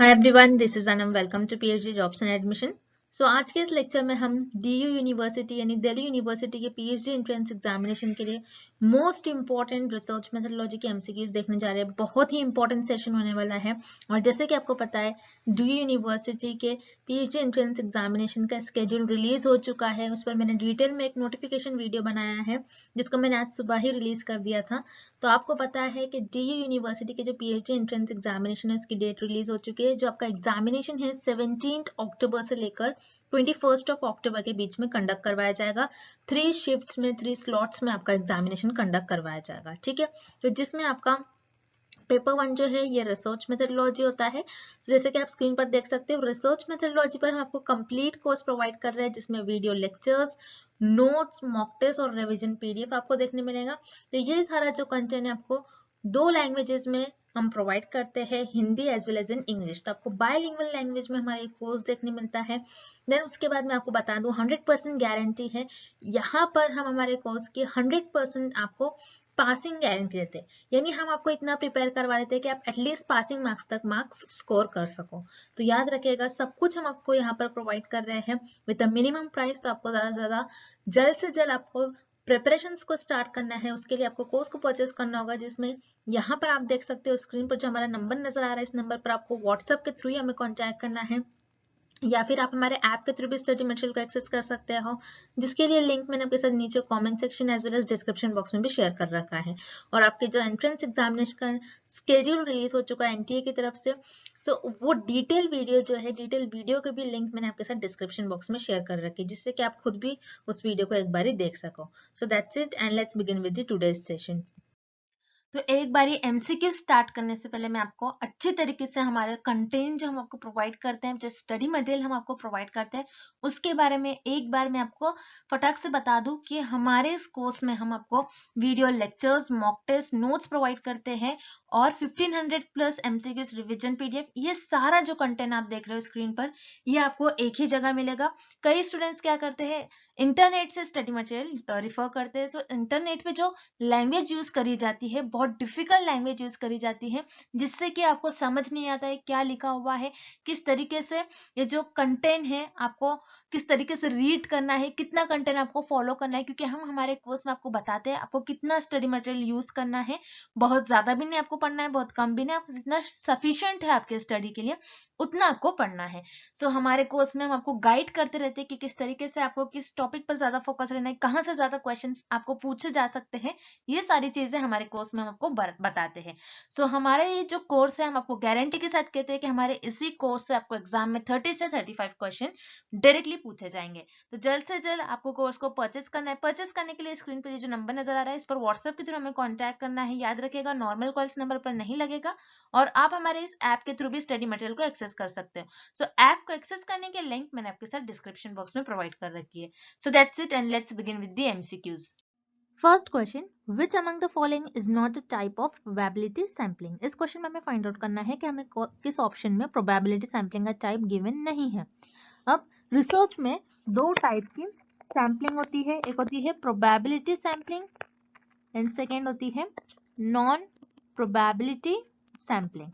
Hi everyone, this is Anam. Welcome to PhD jobs and admission. So आज के इस lecture में हम डीयू यूनिवर्सिटी यानी दिल्ली यूनिवर्सिटी के पीएचडी एंट्रेंस एग्जामिनेशन के लिए मोस्ट इंपॉर्टेंट रिसर्च मेथोडोलॉजी के एमसीक्यूज देखने जा रहे हैं। बहुत ही इंपॉर्टेंट सेशन होने वाला है। और जैसे कि आपको पता है, डीयू यूनिवर्सिटी के पीएचडी एंट्रेंस एग्जामिनेशन का स्केड्यूल रिलीज हो चुका है। उस पर मैंने डिटेल में एक नोटिफिकेशन वीडियो बनाया है, जिसको मैंने आज सुबह ही रिलीज कर दिया था। तो आपको पता है कि डीयू यूनिवर्सिटी के जो पीएचडी एंट्रेंस एग्जामिनेशन है उसकी डेट रिलीज हो चुकी है। जो आपका एग्जामिनेशन है 17 अक्टूबर से लेकर 21 अक्टूबर के बीच में कंडक्ट करवाया जाएगा। 3 शिफ्ट्स में 3 स्लॉट्स में आपका एग्जामिनेशन कंडक्ट करवाया जाएगा। ठीक है, तो जिसमें आपका पेपर 1 जो है ये रिसर्च मेथोडोलॉजी होता है। तो जैसे कि आप स्क्रीन पर देख सकते हो, रिसर्च मेथोडोलॉजी पर हम आपको कंप्लीट कोर्स प्रोवाइड कर रहे हैं, जिसमें video lectures, notes, mock test और रिवीजन पीडीएफ आपको देखने मिलेगा। तो ये सारा जो कंटेंट है आपको 2 लैंग्वेजेस में हम प्रोवाइड करते हैं, Hindi as well as in English. तो आपको बायलिंगुअल लैंग्वेज में हमारा एक कोर्स देखने मिलता है। देन उसके बाद मैं आपको बता दूं, 100% गारंटी है। यहाँ पर हम हमारे कोर्स की 100% आपको पासिंग गारंटी देते हैं। यानी हम आपको इतना प्रिपेयर करवा देते हैं कि आप एटलीस्ट पासिंग मार्क्स तक मार्क्स स्कोर कर सको। तो याद रखिएगा, सब कुछ हम आपको यहाँ पर प्रोवाइड कर रहे हैं विद अ मिनिमम प्राइस। तो आपको ज्यादा से ज्यादा जल्द से जल्द आपको प्रिपरेशंस को स्टार्ट करना है। उसके लिए आपको कोर्स को परचेस करना होगा, जिसमें यहाँ पर आप देख सकते हो स्क्रीन पर जो हमारा नंबर नजर आ रहा है, इस नंबर पर आपको व्हाट्सएप के थ्रू ही हमें कॉन्टैक्ट करना है, या फिर आप हमारे ऐप के थ्रू भी स्टडी मटेरियल को एक्सेस कर सकते हो, जिसके लिए लिंक मैंने आपके साथ नीचे comment section as well as description box में भी शेयर कर रखा है। और आपके जो एंट्रेंस एग्जामिनेशन का स्केड्यूल रिलीज हो चुका है एनटीए की तरफ से, सो वो डिटेल वीडियो जो है, डिटेल वीडियो के भी लिंक मैंने आपके साथ डिस्क्रिप्शन बॉक्स में शेयर कर रखी है, जिससे कि आप खुद भी उस वीडियो को एक बार देख सको। So that's it and let's begin with the today's session. तो एक बार ये एमसीक्यू स्टार्ट करने से पहले मैं आपको अच्छे तरीके से हमारे कंटेंट जो हम आपको प्रोवाइड करते हैं, जो स्टडी मटेरियल हम आपको प्रोवाइड करते हैं, उसके बारे में एक बार मैं आपको फटाक से बता दूं कि हमारे इस कोर्स में हम आपको video lectures, mock test, notes provide करते हैं और 1500 प्लस एमसीक्यूज, रिविजन पीडीएफ। ये सारा जो कंटेंट आप देख रहे हो स्क्रीन पर, ये आपको एक ही जगह मिलेगा। कई स्टूडेंट्स क्या करते हैं, इंटरनेट से स्टडी मटेरियल रिफर करते हैं। सो इंटरनेट पे जो लैंग्वेज यूज करी जाती है, बहुत डिफिकल्ट लैंग्वेज यूज करी जाती है, जिससे कि आपको समझ नहीं आता है क्या लिखा हुआ है, किस तरीके से ये जो कंटेंट है आपको किस तरीके से रीड करना है, कितना कंटेंट आपको फॉलो करना है। क्योंकि हम हमारे कोर्स में आपको बताते हैं आपको कितना स्टडी मटेरियल यूज करना है। बहुत ज्यादा भी नहीं आपको पढ़ना है, बहुत कम भी नहीं, आप जितना सफिशिएंट है आपके स्टडी के लिए उतना आपको पढ़ना है। सो हमारे कोर्स में हम आपको गाइड करते रहते हैं कि किस तरीके से आपको किस टॉपिक पर ज्यादा फोकस रहना है, कहाँ से ज्यादा क्वेश्चंस आपको पूछे जा सकते हैं। ये सारी चीजें हमारे कोर्स में हम आपको बताते हैं। सो हमारे ये जो कोर्स है, हम आपको गारंटी के साथ कहते हैं कि हमारे इसी कोर्स से आपको एग्जाम में 30 से 35 क्वेश्चन डायरेक्टली पूछे जाएंगे। तो जल्द से जल्द आपको कोर्स को परचेस करना है। परचेस करने के लिए स्क्रीन पर ये जो नंबर नजर आ रहा है, इस पर व्हाट्सएप के थ्रू हमें कॉन्टैक्ट करना है। याद रखिएगा, नॉर्मल कॉल इस नंबर पर नहीं लगेगा और आप हमारे इस ऐप के थ्रू भी स्टडी मटेरियल को एक्सेस कर सकते हो। सो ऐप को एक्सेस करने के लिंक मैंने आपके साथ डिस्क्रिप्शन बॉक्स में प्रोवाइड कर रखी है। So that's it and let's begin with the MCQs. First question, which among the following is not a type of probability sampling. इस क्वेश्चन में हमें फाइंड आउट करना है कि हमें किस ऑप्शन में प्रोबेबिलिटी सैम्पलिंग का टाइप गिवन नहीं है। अब रिसर्च में 2 टाइप की सैम्पलिंग होती है, एक होती है प्रोबेबिलिटी सैम्पलिंग एंड सेकेंड होती है नॉन प्रोबेबिलिटी सैम्पलिंग।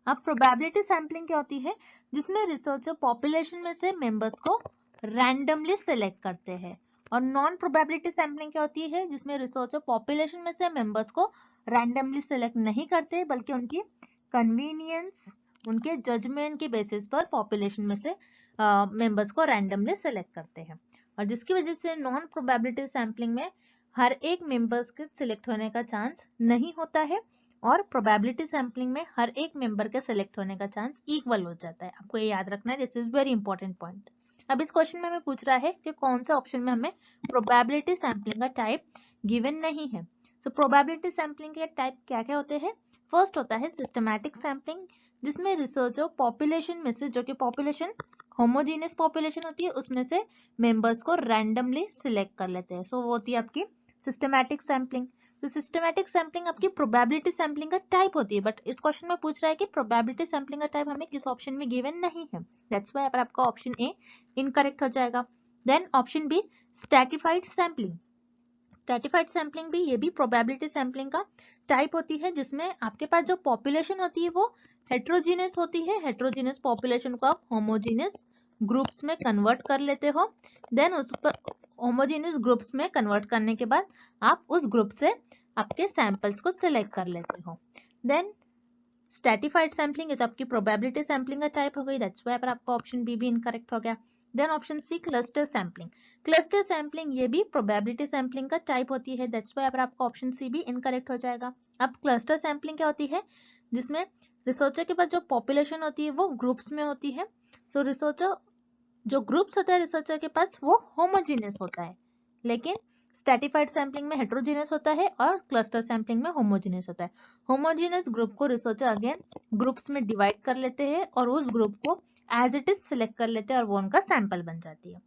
अब प्रोबेबिलिटी सैम्पलिंग क्या होती है, जिसमें रिसर्चर पॉपुलेशन में से मेंबर्स को रैंडमली सिलेक्ट करते हैं। और नॉन प्रोबेबिलिटी सैम्पलिंग क्या होती है, जिसमें रिसर्चर पॉपुलेशन में से मेंबर्स को रैंडमली सिलेक्ट नहीं करते, बल्कि उनकी कन्वीनियंस, उनके जजमेंट के बेसिस पर पॉपुलेशन में से मेंबर्स को रैंडमली सिलेक्ट करते हैं। और जिसकी वजह से नॉन प्रोबेबिलिटी सैम्पलिंग में हर एक मेंबर्स के सिलेक्ट होने का चांस नहीं होता है, और प्रोबेबिलिटी सैम्पलिंग में हर एक मेंबर के सिलेक्ट होने का चांस इक्वल हो जाता है। आपको ये याद रखना है, this is very important point. अब इस क्वेश्चन में हमें पूछ रहा है कि कौन सा ऑप्शन में हमें प्रोबेबिलिटी सैम्पलिंग का टाइप गिवन नहीं है। सो प्रोबेबिलिटी सैम्पलिंग के टाइप क्या क्या होते हैं। फर्स्ट होता है सिस्टमैटिक सैम्पलिंग, जिसमें रिसर्चर पॉपुलेशन में से, जो कि पॉपुलेशन होमोजीनियस पॉपुलेशन होती है, उसमें से मेंबर्स को रैंडमली सिलेक्ट कर लेते हैं। सो वो होती है आपकी सिस्टमैटिक सैम्पलिंग। तो सिस्टमैटिक सैम्पलिंग आपकी प्रोबेबिलिटी सैम्पलिंग का टाइप होती है, बट इस क्वेश्चन में पूछ रहा है कि प्रोबेबिलिटी सैम्पलिंग का टाइप हमें किस ऑप्शन में गिवन नहीं है। दैट्स व्हाई पर आपका ऑप्शन ए इनकरेक्ट हो जाएगा। Then option B stratified sampling. Stratified sampling भी, ये भी प्रोबेबिलिटी सैम्पलिंग का टाइप होती है, जिसमें आपके पास जो पॉपुलेशन होती है वो हेट्रोजीनियस होती है, हेट्रोजीनियस पॉपुलेशन को आप होमोजीनियस ग्रुप्स में कन्वर्ट कर लेते हो, देन उस पर होमोजीनियस ग्रुप्स में कन्वर्ट करने के बाद आप उस ग्रुप से आपके सैंपल्स को सिलेक्ट कर लेते हो। देन स्ट्रैटिफाइड सैम्पलिंग, ये तो आपकी प्रोबेबिलिटी सैम्पलिंग का टाइप हो गई, दैट्स व्हाई पर आपका ऑप्शन बी भी इनकरेक्ट हो गया। Then option C cluster sampling, cluster sampling ये भी प्रोबेबिलिटी सैम्पलिंग का टाइप होती है, दैट्स व्हाई पर आपका ऑप्शन सी भी इनकरेक्ट हो जाएगा। अब क्लस्टर सैम्पलिंग क्या होती है, जिसमें रिसर्चर के पास जो पॉपुलेशन होती है वो ग्रुप्स में होती है। सो रिसर्चर जो ग्रुप्स होता है रिसर्चर के पास वो होमोजीनियस होता है, लेकिन स्ट्रैटिफाइड सैम्पलिंग में हेट्रोजीनियस होता है और क्लस्टर सैम्पलिंग में होमोजीनियस होता है। होमोजीनियस ग्रुप को रिसर्चर अगेन ग्रुप्स में डिवाइड कर लेते हैं और उस ग्रुप को एज इट इज सिलेक्ट कर लेते हैं और वो उनका सैंपल बन जाती है।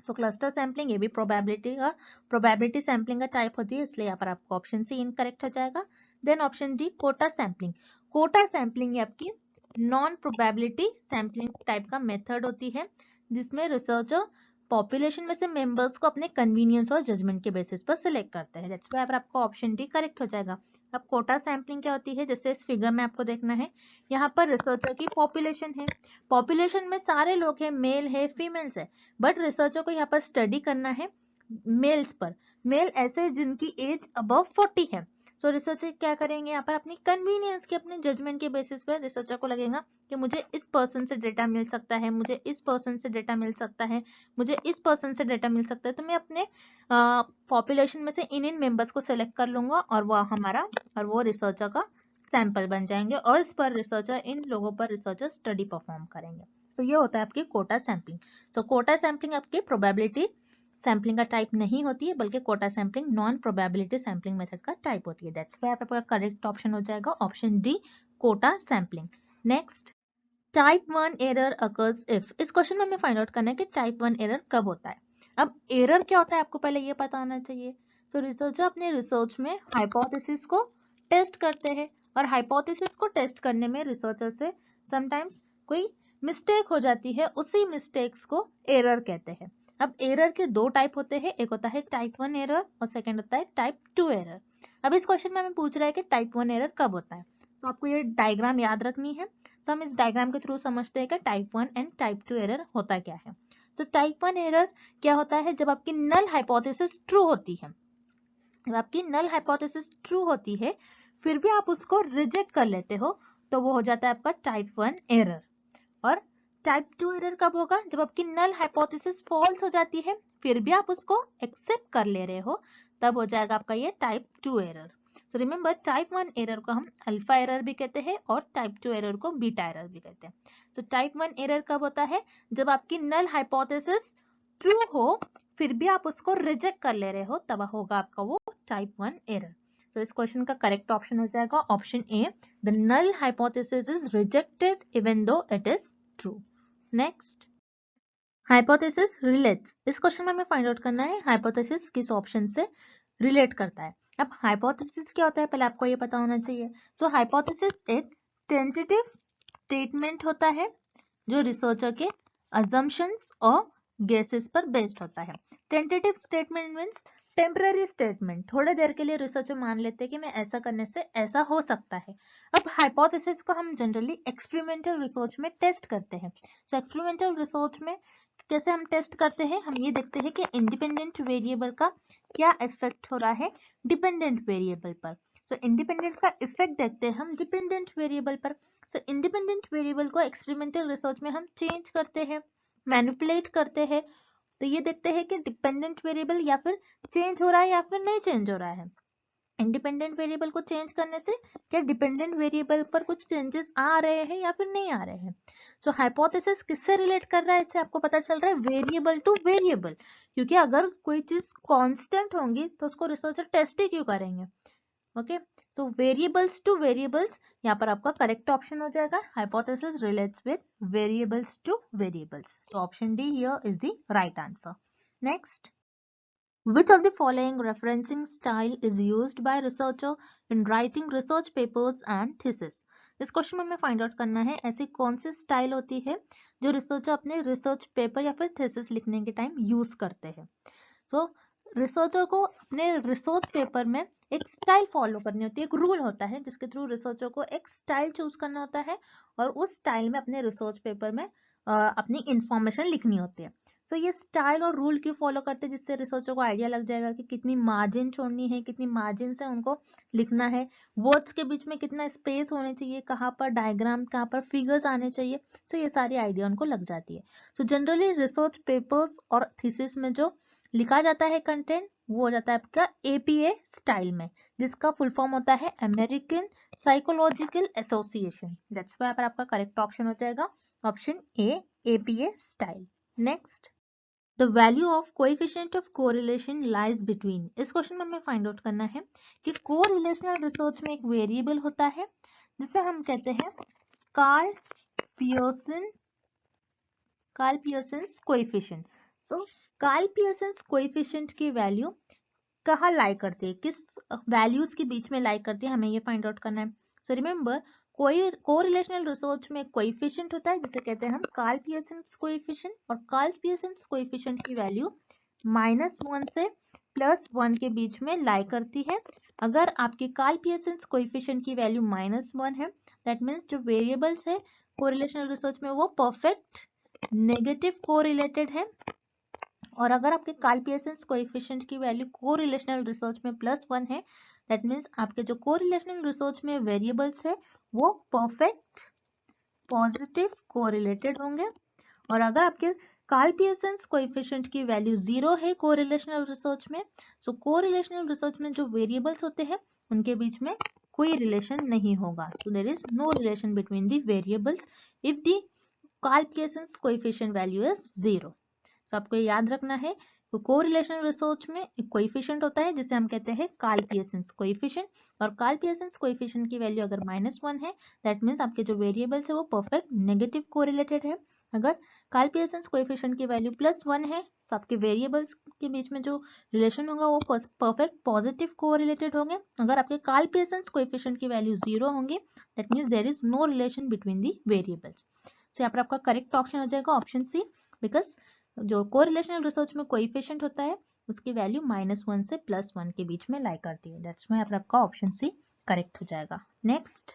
सो क्लस्टर सैम्पलिंग ये भी प्रोबेबिलिटी सैम्पलिंग का टाइप होती है, इसलिए यहाँ पर आपको ऑप्शन सी इनकरेक्ट हो जाएगा। Then option D quota sampling, quota sampling ये आपकी नॉन प्रोबेबिलिटी सैम्पलिंग टाइप का मेथड होती है, जिसमें रिसर्चर पॉपुलेशन में से मेंबर्स को अपने कन्वीनियंस और जजमेंट के बेसिस पर सिलेक्ट करते हैं, दैट्स व्हाई आपका ऑप्शन डी करेक्ट हो जाएगा। अब कोटा सैम्पलिंग क्या होती है, जैसे इस फिगर में आपको देखना है, यहाँ पर रिसर्चर की पॉपुलेशन है, पॉपुलेशन में सारे लोग हैं, मेल है फीमेल्स है, बट रिसर्चर को यहाँ पर स्टडी करना है मेल्स पर, मेल ऐसे जिनकी एज अबव 40 है। सो रिसर्चर क्या करेंगे, यहाँ पर अपनी कन्वीनियंस के अपने जजमेंट के बेसिस पर रिसर्चर को लगेगा कि मुझे इस पर्सन से डेटा मिल सकता है, मुझे इस पर्सन से डेटा मिल सकता है, मुझे इस पर्सन से डेटा मिल सकता है, तो मैं अपने पॉपुलेशन में से इन मेंबर्स को सिलेक्ट कर लूंगा और वो रिसर्चर का सैंपल बन जाएंगे और इस पर रिसर्चर इन लोगों पर रिसर्चर स्टडी परफॉर्म करेंगे। तो ये होता है आपकी quota sampling. So quota sampling आपकी प्रोबेबिलिटी सैम्पलिंग का टाइप नहीं होती है, बल्कि quota sampling non probability sampling method का टाइप होती है, दैट्स व्हाई आपका करेक्ट ऑप्शन हो जाएगा option D quota sampling. Next, type 1 error occurs if, इस क्वेश्चन में हमें फाइंड आउट करना है कि टाइप 1 एरर कब होता है। अब एरर क्या होता है आपको पहले ये पता होना चाहिए। तो रिसर्चर अपने रिसर्च में हाइपोथेसिस को टेस्ट करते हैं और हाइपोथेसिस को टेस्ट करने में रिसर्चर से समटाइम्स कोई मिस्टेक हो जाती है, उसी मिस्टेक्स को एरर कहते हैं। अब एरर के दो टाइप होते हैं, एक होता है टाइप 1 एरर और सेकंड होता है टाइप 2 एरर। अब इस क्वेश्चन में हमें पूछ रहा है कि टाइप 1 एरर कब होता है, तो आपको ये डायग्राम याद रखनी है। तो हम इस डायग्राम के थ्रू समझते हैं कि टाइप 1 एंड टाइप 2 एरर होता क्या है। तो टाइप 1 एरर क्या होता है, जब आपकी नल हाइपोथेसिस ट्रू होती है, जब आपकी नल हाइपोथेसिस ट्रू होती है फिर भी आप उसको रिजेक्ट कर लेते हो, तो वो हो जाता है आपका टाइप 1 एरर। और टाइप 2 एरर कब होगा, जब आपकी नल हाइपोथेसिस फॉल्स हो जाती है फिर भी आप उसको एक्सेप्ट कर ले रहे हो, तब हो जाएगा आपका ये type 2 error. So remember, type 1 error को हम अल्फा एरर भी कहते हैं और टाइप 2 एरर को बीटा एरर भी कहते हैं। सो टाइप 1 एरर कब होता है, जब आपकी नल हाइपोथेसिस ट्रू हो फिर भी आप उसको रिजेक्ट कर ले रहे हो, तब होगा आपका वो टाइप 1 एरर। तो इस क्वेश्चन का करेक्ट ऑप्शन हो जाएगा option A, the null hypothesis is rejected even though it is true. Next, hypothesis relates, इस क्वेश्चन में हमें फाइंड आउट करना है हाइपोथेसिस किस ऑप्शन से रिलेट करता है। अब हाइपोथेसिस क्या होता है पहले आपको ये पता होना चाहिए। सो हाइपोथेसिस एक टेंटेटिव स्टेटमेंट होता है जो रिसर्चर के अजम्पशंस और गेसेस पर बेस्ड होता है। Tentative statement means temporary statement, थोड़े देर के लिए रिसर्चर मान लेते हैं कि मैं ऐसा करने से ऐसा हो सकता है। अब हाइपोथेसिस को हम जनरली एक्सपेरिमेंटल रिसर्च में टेस्ट करते हैं। तो एक्सपेरिमेंटल रिसर्च में कैसे हम टेस्ट करते हैं, हम ये देखते हैं कि इंडिपेंडेंट वेरिएबल का क्या इफेक्ट हो रहा है डिपेंडेंट वेरिएबल पर। सो इंडिपेंडेंट का इफेक्ट देखते हैं हम डिपेंडेंट वेरिएबल पर। सो इंडिपेंडेंट वेरिएबल को एक्सपेरिमेंटल रिसर्च में हम चेंज करते हैं, मैनिपुलेट करते हैं, तो ये देखते हैं कि डिपेंडेंट वेरिएबल या फिर चेंज हो रहा है या फिर नहीं चेंज हो रहा है। इंडिपेंडेंट वेरिएबल को चेंज करने से क्या डिपेंडेंट वेरिएबल पर कुछ चेंजेस आ रहे हैं या फिर नहीं आ रहे हैं। सो हाइपोथेसिस किससे रिलेट कर रहा है, इससे आपको पता चल रहा है वेरिएबल टू वेरिएबल, क्योंकि अगर कोई चीज कांस्टेंट होंगी तो उसको रिसर्चर टेस्ट ही क्यों करेंगे। ओके, सो वेरिएबल्स टू वेरिएबल्स, यहाँ पर आपका करेक्ट ऑप्शन हो जाएगा hypothesis relates with variables two variables. So option D here is the right answer. Next, which of the following referencing style is used by researcher in writing research papers and thesis? इस question में हमें find out करना है ऐसी कौन सी style होती है जो रिसर्चर अपने रिसर्च पेपर या फिर थीसिस लिखने के टाइम यूज करते हैं। तो रिसर्चर को अपने रिसर्च पेपर में एक स्टाइल फॉलो करनी होती है, एक रूल होता है जिसके थ्रू रिसर्चर को एक स्टाइल चूज करना होता है और उस स्टाइल में अपने रिसर्च पेपर में अपनी इंफॉर्मेशन लिखनी होती है। सो ये स्टाइल और रूल क्यों फॉलो करते हैं, जिससे रिसर्चर को आइडिया लग जाएगा कि कितनी मार्जिन छोड़नी है, कितनी मार्जिन से उनको लिखना है, वर्ड्स के बीच में कितना स्पेस होने चाहिए, कहाँ पर डायग्राम, कहाँ पर फिगर्स आने चाहिए। सो ये सारी आइडिया उनको लग जाती है। सो जनरली रिसर्च पेपर्स और थीसिस में जो लिखा जाता है कंटेंट वो हो जाता है आपका एपीए स्टाइल में, जिसका फुल फॉर्म होता है American psychological association. That's why पर आपका करेक्ट ऑप्शन हो जाएगा option A, APA style. Next, the value of coefficient of correlation lies between. इस क्वेश्चन में हमें फाइंड आउट करना है कि कोरिलेशनल रिसर्च में एक वेरिएबल होता है जिसे हम कहते हैं कार्ल पियर्सन्स कोएफिशिएंट। तो कार्ल पियर्सन्स कोएफिशिएंट की वैल्यू कहाँ लाई करती है, किस वैल्यूज के बीच में लाई करती है, हमें ये फाइंड आउट करना है। सो रिमेंबर, कोरिलेशनल रिसर्च में कोएफिशिएंट होता है जिसे कहते हैं हम कार्ल पियर्सन्स कोएफिशिएंट, और कार्ल पियर्सन्स कोएफिशिएंट की वैल्यू -1 से +1 के बीच में लाई करती है। अगर आपके कार्ल पियर्सन्स कोएफिशिएंट की वैल्यू -1 है, दैट मीन्स जो वेरिएबल्स है कोरिलेशनल रिसर्च में वो परफेक्ट नेगेटिव कोरिलेटेड है। और अगर आपके कार्ल पियर्सन्स कोएफिशिएंट की वैल्यू कोरिलेशनल रिसर्च में +1 है, दैट मीन्स आपके जो कोरिलेशनल रिसर्च में वेरिएबल्स है वो परफेक्ट पॉजिटिव कोरिलेटेड होंगे। और अगर आपके कार्ल पियर्सन्स कोएफिशिएंट की वैल्यू 0 है कोरिलेशनल रिसर्च में, सो कोरिलेशनल रिसर्च में जो वेरिएबल्स होते हैं उनके बीच में कोई रिलेशन नहीं होगा। So there is no relation between the variables if the Karl Pearson's coefficient value is 0। तो आपको याद रखना है तो कोरिलेशनल रिसर्च में एक कोएफिशिएंट होता है जिसे हम कहते हैं कार्ल पियर्सन्स कोएफिशिएंट, और कार्ल पियर्सन्स कोएफिशिएंट की वैल्यू अगर -1 है, दैट मीन्स आपके जो वेरिएबल्स है वो परफेक्ट नेगेटिव कोरिलेटेड है। अगर कार्ल पियर्सन्स कोएफिशिएंट की वैल्यू +1 है तो आपके वेरिएबल्स के बीच में जो रिलेशन होगा वो परफेक्ट पॉजिटिव कोरिलेटेड होंगे। अगर आपके कार्ल पियर्सन्स कोएफिशिएंट की वैल्यू 0 होंगे, that means there is no relation between the variables. So यहाँ पर आपका करेक्ट ऑप्शन हो जाएगा ऑप्शन सी, बिकॉज जो कोरिलेशनल रिसर्च में कोएफिशिएंट होता है उसकी वैल्यू -1 से +1 के बीच में लाई करती है। दैट्स व्हाई आपका ऑप्शन सी करेक्ट हो जाएगा। Next,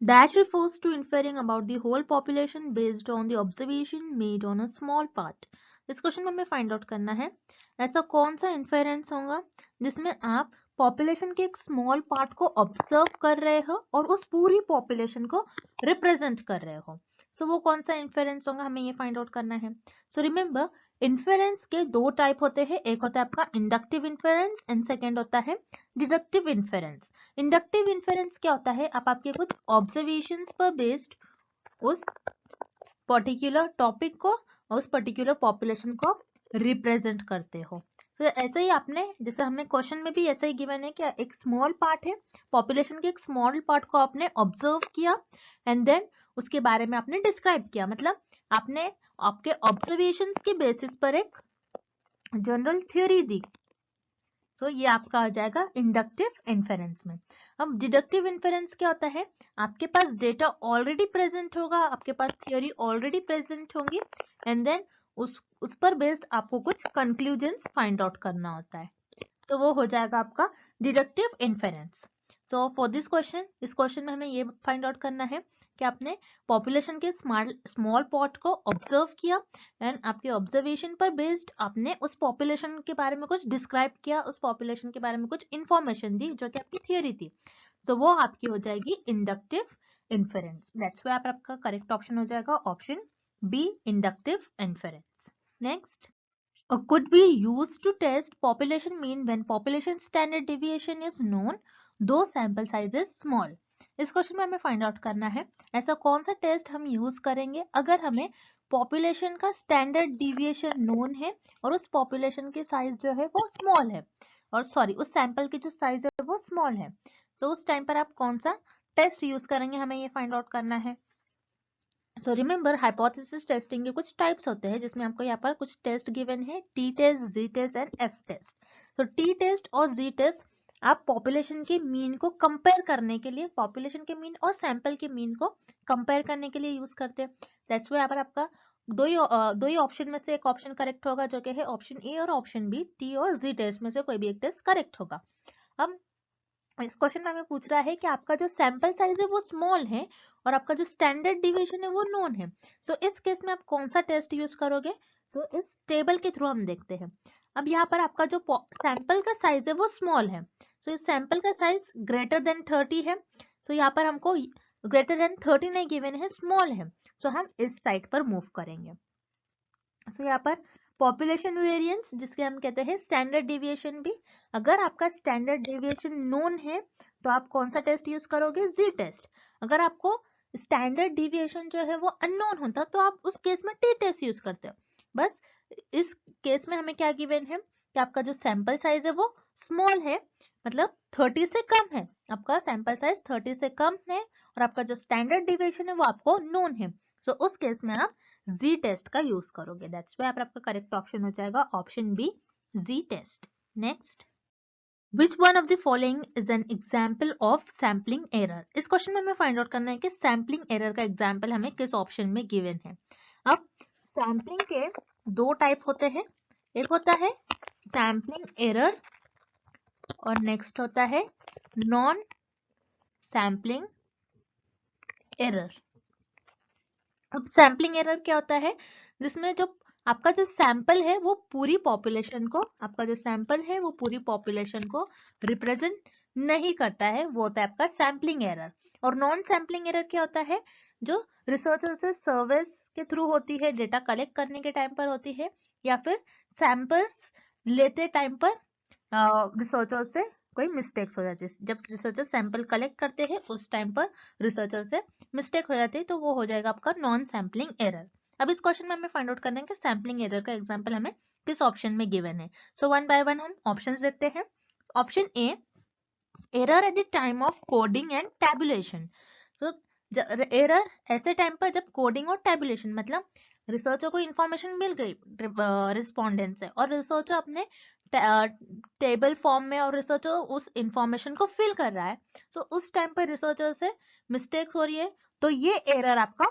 dash refers to inferring about the whole population based on the observation made on a small part। इस क्वेश्चन में हमें फाइंड आउट करना है ऐसा कौन सा इन्फेरेंस होगा जिसमें आप पॉपुलेशन के एक स्मॉल पार्ट को ऑब्जर्व कर रहे हो और उस पूरी पॉपुलेशन को रिप्रेजेंट कर रहे हो। सो वो कौन सा इन्फेरेंस होगा, हमें ये फाइंड आउट करना है। सो रिमेंबर, इन्फेरेंस के दो टाइप होते हैं, एक होता है आपका इंडक्टिव इन्फेरेंस एंड सेकेंड होता है डिडक्टिव इन्फेरेंस। इंडक्टिव इन्फेरेंस क्या होता है, आप आपके कुछ ऑब्जर्वेशंस पर बेस्ड उस पर्टिकुलर टॉपिक को और उस पर्टिकुलर पॉपुलेशन को रिप्रेजेंट करते हो। तो ऐसे ही आपने, जैसे हमें क्वेश्चन में भी ऐसा ही गिवन है कि एक स्मॉल पार्ट है, पॉपुलेशन के एक स्मॉल पार्ट को आपने ऑब्जर्व किया एंड देन उसके बारे में आपने डिस्क्राइब किया, मतलब आपने आपके ऑब्जर्वेशंस के बेसिस पर एक जनरल थ्योरी दी। तो ये आपका आ जाएगा इंडक्टिव इन्फेरेंस में। अब डिडक्टिव इन्फेरेंस क्या होता है, आपके पास डेटा ऑलरेडी प्रेजेंट होगा, आपके पास थ्योरी ऑलरेडी प्रेजेंट होगी एंड देन उस पर बेस्ड आपको कुछ कंक्लूजन्स फाइंड आउट करना होता है। तो वो हो जाएगा आपका deductive inference. So for this question, इस क्वेश्चन में हमें ये फाइंड आउट करना है कि आपने पॉपुलेशन के स्मॉल पॉट को ऑब्जर्व किया एंड आपके ऑब्जर्वेशन पर बेस्ड आपने उस पॉपुलेशन के बारे में कुछ डिस्क्राइब किया, उस पॉपुलेशन के बारे में कुछ इंफॉर्मेशन दी जो कि आपकी थियोरी थी। सो वो आपकी हो जाएगी इंडक्टिव इन्फेरेंस। दैट्स व्हाई आपका करेक्ट ऑप्शन हो जाएगा option B, inductive inference. Next, could be used to test population mean when population standard deviation is known though sample size is small। इस क्वेश्चन में हमें फाइंड आउट करना है ऐसा कौन सा टेस्ट हम यूज करेंगे अगर हमें पॉपुलेशन का स्टैंडर्ड डिविएशन नोन है और उस पॉपुलेशन की साइज जो है वो स्मॉल है, और सॉरी उस सैंपल की जो साइज है वो स्मॉल है। सो उस टाइम पर आप कौन सा टेस्ट यूज करेंगे, हमें ये फाइंड आउट करना है। सो रिमेंबर, हाइपोथेसिस टेस्टिंग के कुछ टाइप्स होते हैं जिसमें आपको यहाँ पर कुछ टेस्ट गिवन है, T test, G test and F test. तो टी टेस्ट और जी टेस्ट आप पॉपुलेशन के मीन को कंपेयर करने के लिए, पॉपुलेशन के मीन और सैंपल के मीन को कंपेयर करने के लिए यूज करते हैं। दैट्स व्हाई यहाँ पर आपका दो ही ऑप्शन में से एक ऑप्शन करेक्ट होगा जो कि है ऑप्शन ए और ऑप्शन बी, टी और जी टेस्ट में से कोई भी एक टेस्ट करेक्ट होगा। अब इस क्वेश्चन में हमें पूछ रहा है कि आपका जो सैंपल साइज है वो स्मॉल है और आपका जो स्टैंडर्ड डिविएशन है वो नोन है। सो इस केस में आप कौन सा टेस्ट यूज करोगे? तो इस टेबल के थ्रू हम देखते हैं। अब यहाँ पर आपका जो सैंपल का साइज है वो स्मॉल है। सो इस सैंपल का साइज ग्रेटर देन 30 है। सो यहाँ पर हमको ग्रेटर देन 30 नहीं गिवन है, स्मॉल है। सो हम इस साइड पर मूव करेंगे। सो यहाँ पर पॉपुलेशन वेरिएंस, जिसके हम कहते हैं स्टैंडर्ड डेविएशन भी, अगर आपका स्टैंडर्ड डेविएशन नोन है तो आप कौन सा टेस्ट यूज करोगे? जी टेस्ट। अगर आपको स्टैंडर्ड डेविएशन जो है वो अननोन होता तो आप उस केस में टी टेस्ट यूज करते हो। बस इस केस में हमें क्या गिवन है कि आपका जो सैंपल साइज है वो स्मॉल है, मतलब 30 से कम है। आपका सैंपल साइज 30 से कम है और आपका जो स्टैंडर्ड डेविएशन है वो आपको नोन है। सो उस केस में आप जी टेस्ट का यूज करोगे। दैट्स व्हाई आपका करेक्ट ऑप्शन हो जाएगा option B, G test. Next, which one of the following is an example of sampling error? इस क्वेश्चन में हमें फाइंड आउट करना है कि सैम्पलिंग एरर का एग्जाम्पल हमें किस ऑप्शन में गिवन है। अब सैम्पलिंग के दो टाइप होते हैं, एक होता है सैम्पलिंग एरर और नेक्स्ट होता है नॉन सैम्पलिंग एरर। अब सैम्पलिंग एरर क्या होता है? जिसमें जो आपका जो सैंपल है वो पूरी पॉपुलेशन को, आपका जो सैंपल है वो पूरी पॉपुलेशन को रिप्रेजेंट नहीं करता है, वो होता है आपका सैम्पलिंग एरर। और नॉन सैम्पलिंग एरर क्या होता है? जो रिसर्चर से सर्विस के थ्रू होती है, डेटा कलेक्ट करने के टाइम पर होती है, या फिर सैंपल्स लेते टाइम पर रिसर्चर से कोई मिस्टेक्स हो जाती है। जब रिसर्चर सैंपल कलेक्ट करते हैं उस टाइम पर रिसर्चर से मिस्टेक हो जाती है तो वो हो जाएगा आपका नॉन सैम्पलिंग एरर। अब इस क्वेश्चन में हमें फाइंड आउट करना है कि सैम्पलिंग एरर का एग्जांपल हमें किस ऑप्शन में गिवन है। सो वन बाय वन हम ऑप्शंस देखते हैं। Option A, error at the time of coding and tabulation. तो एरर ऐसे टाइम पर जब कोडिंग और टैबुलेशन, मतलब रिसर्चर को इंफॉर्मेशन मिल गई रिस्पोंडेंट से और रिसर्चर अपने टेबल फॉर्म में और रिसर्चर उस इंफॉर्मेशन को फिल कर रहा है, तो उस टाइम पर रिसर्चर से मिस्टेक्स हो रही है, तो ये एरर आपका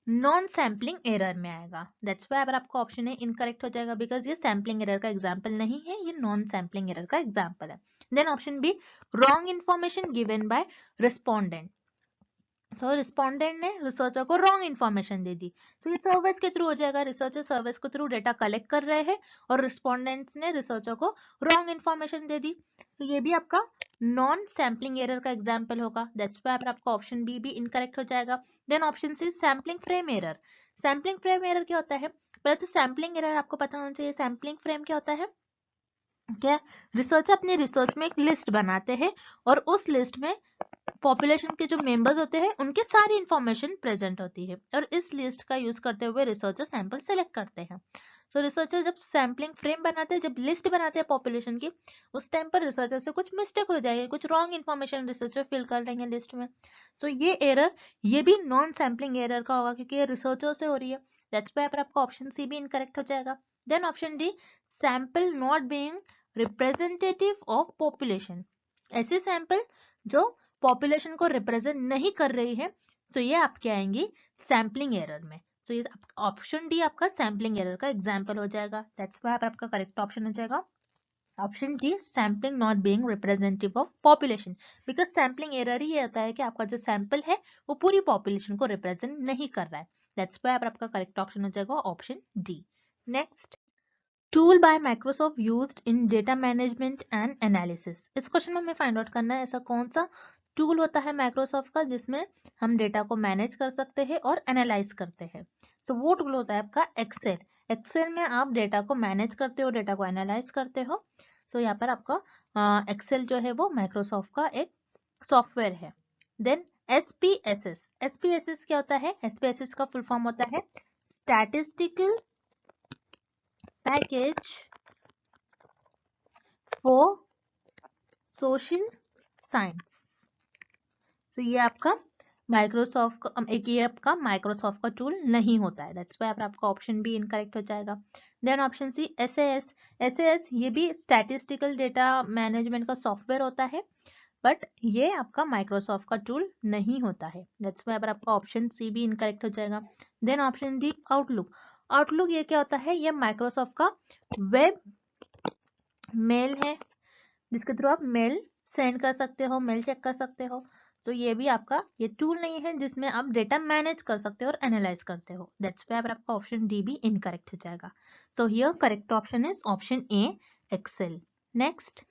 नॉन सैम्पलिंग एरर में आएगा। दैट्स व्हाई अगर आपका ऑप्शन है इनकरेक्ट हो जाएगा, बिकॉज ये सैम्पलिंग एरर का एग्जांपल नहीं है, ये नॉन सैम्पलिंग एरर का एग्जांपल है। Then option B, wrong information given by respondent. So respondent ने रिसर्चर को रॉन्ग इन्फॉर्मेशन दे दी, तो ये सर्विस के थ्रू हो जाएगा। रिसर्चर सर्विस के थ्रू डेटा कलेक्ट कर रहे हैं और रिस्पोंडेंट्स ने रिसर्चर को रॉन्ग इन्फॉर्मेशन दे दी, तो ये भी आपका नॉन सैम्पलिंग एरर का एग्जांपल होगा। दैट्स व्हाई आपका ऑप्शन बी भी इनकरेक्ट हो जाएगा। Then option C, sampling frame error. Sampling frame error क्या होता है? पहले तो सैम्पलिंग एरर आपको पता होना चाहिए। सैम्पलिंग फ्रेम क्या होता है? क्या, रिसर्चर अपने रिसर्च में एक लिस्ट बनाते हैं और उस लिस्ट में पॉपुलेशन के जो मेंबर्स होते हैं उनके सारी इंफॉर्मेशन प्रेजेंट होती है और इस लिस्ट का यूज करते हुए रिसर्चर सैंपल सेलेक्ट करते हैं। तो रिसर्चर जब सैम्पलिंग फ्रेम बनाते हैं, जब लिस्ट बनाते हैं पॉपुलेशन की, उस टाइम पर रिसर्चर से कुछ मिस्टेक हो जाएगी, कुछ रॉन्ग इन्फॉर्मेशन रिसर्चर फिल कर लेंगे लिस्ट में, तो ये एरर, ये भी नॉन सैम्पलिंग एरर का होगा क्योंकि ये रिसर्चर से हो रही है। दैट्स व्हाई आपका ऑप्शन सी भी इनकरेक्ट हो जाएगा। Then option D, sample not being representative of population. ऐसे सैंपल जो पॉपुलेशन को रिप्रेजेंट नहीं कर रही है, सो ये आपके आएंगी सैम्पलिंग एरर में। सो ये ऑप्शन डी आपका सैम्पलिंग एरर का एग्जांपल हो जाएगा। दैट्स व्हाई आपका करेक्ट ऑप्शन हो जाएगा option D, sampling not being representative of population. Because sampling error ही ये होता है कि आपका जो सैंपल है वो पूरी पॉपुलेशन को रिप्रेजेंट नहीं कर रहा है। दैट्स व्हाई आपका करेक्ट ऑप्शन हो जाएगा option D. Next, tool by Microsoft used in data management and analysis. इस क्वेश्चन में हमें फाइंड आउट करना है ऐसा कौन सा टूल होता है माइक्रोसॉफ्ट का जिसमें हम डेटा को मैनेज कर सकते हैं और एनालाइज करते हैं। तो वो टूल होता है आपका एक्सेल। एक्सेल में आप डेटा को मैनेज करते हो, डेटा को एनालाइज करते हो। तो यहाँ पर आपका एक्सेल जो है वो माइक्रोसॉफ्ट का एक सॉफ्टवेयर है। Then SPSS. एसपीएसएस क्या होता है? एसपीएसएस का फुल फॉर्म होता है statistical package for social science. तो ये आपका माइक्रोसॉफ्ट का एक, ये आपका माइक्रोसॉफ्ट का टूल नहीं होता है। दैट्स व्हाई आपका ऑप्शन बी इनकरेक्ट हो जाएगा। Then option C, SAS. SAS ये भी स्टैटिस्टिकल डेटा मैनेजमेंट का सॉफ्टवेयर होता है, बट ये आपका माइक्रोसॉफ्ट का टूल नहीं होता है। दैट्स व्हाई आपका ऑप्शन सी भी इनकरेक्ट हो जाएगा। Then option D, Outlook. Outlook ये क्या होता है? ये माइक्रोसॉफ्ट का वेब मेल है जिसके थ्रू आप मेल सेंड कर सकते हो, मेल चेक कर सकते हो। तो ये भी आपका ये टूल नहीं है जिसमें आप डेटा मैनेज कर सकते हो और एनालाइज करते हो। दैट्स वाई आपका ऑप्शन डी भी इनकरेक्ट हो जाएगा। So here correct option is option A, Excel. Next,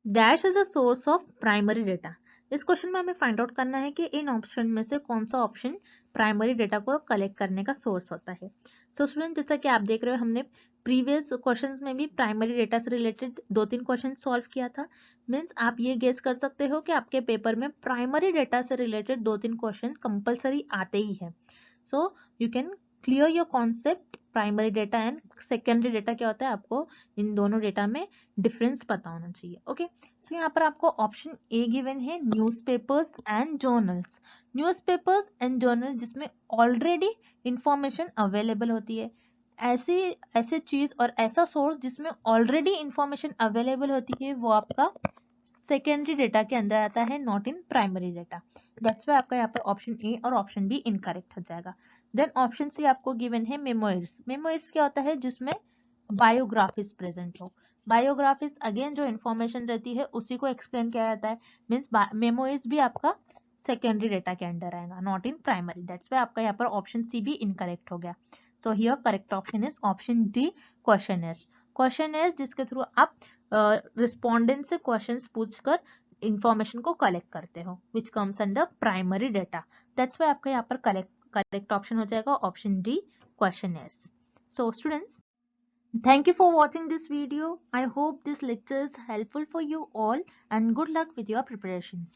dash is a source of primary data. इस क्वेश्चन में हमें फाइंड आउट करना है कि इन ऑप्शन में से कौन सा ऑप्शन प्राइमरी डेटा को कलेक्ट करने का सोर्स होता है। सो स्टूडेंट, जैसा कि आप देख रहे हो हमने प्रीवियस क्वेश्चंस में भी प्राइमरी डेटा से रिलेटेड 2-3 क्वेश्चन सॉल्व किया था। मीन्स आप ये गेस कर सकते हो कि आपके पेपर में प्राइमरी डेटा से रिलेटेड 2-3 क्वेश्चन कंपल्सरी आते ही है। So you can clear your concept primary data and secondary data क्या होता है, आपको इन दोनों डेटा में डिफरेंस पता होना चाहिए। ओके, सो यहाँ पर आपको ऑप्शन ए गिवन है, newspapers and journals. Newspapers and journal जिसमें ऑलरेडी इंफॉर्मेशन अवेलेबल होती है, ऐसी चीज और ऐसा सोर्स जिसमें ऑलरेडी इंफॉर्मेशन अवेलेबल होती है, वो आपका सेकेंडरी डेटा के अंदर आता है, not in primary data. That's why आपका यहाँ पर ऑप्शन ए और ऑप्शन बी इनकरेक्ट हो जाएगा। देन ऑप्शन सी आपको गिवन है मेमोइर्स। मेमोइर्स क्या होता है, जिसमें बायोग्राफीज प्रेजेंट हो। बायोग्राफीज अगेन जो इन्फॉर्मेशन रहती है उसी को एक्सप्लेन किया जाता है। मीन्स मेमोइर्स भी आपका सेकेंडरी डेटा के अंडर आएगा, not in primary. That's why आपका यहाँ पर ऑप्शन सी भी इनकरेक्ट हो गया। सो here correct option is option D, questioners. Questioners जिसके थ्रू आप रिस्पोंडेंट से क्वेश्चंस पूछकर इंफॉर्मेशन को कलेक्ट करते हो, which comes under primary data. That's why आपका यहाँ पर करेक्ट ऑप्शन हो जाएगा option D, questioners. So students, thank you for watching this video. I hope this lecture is helpful for you all and good luck with your preparations.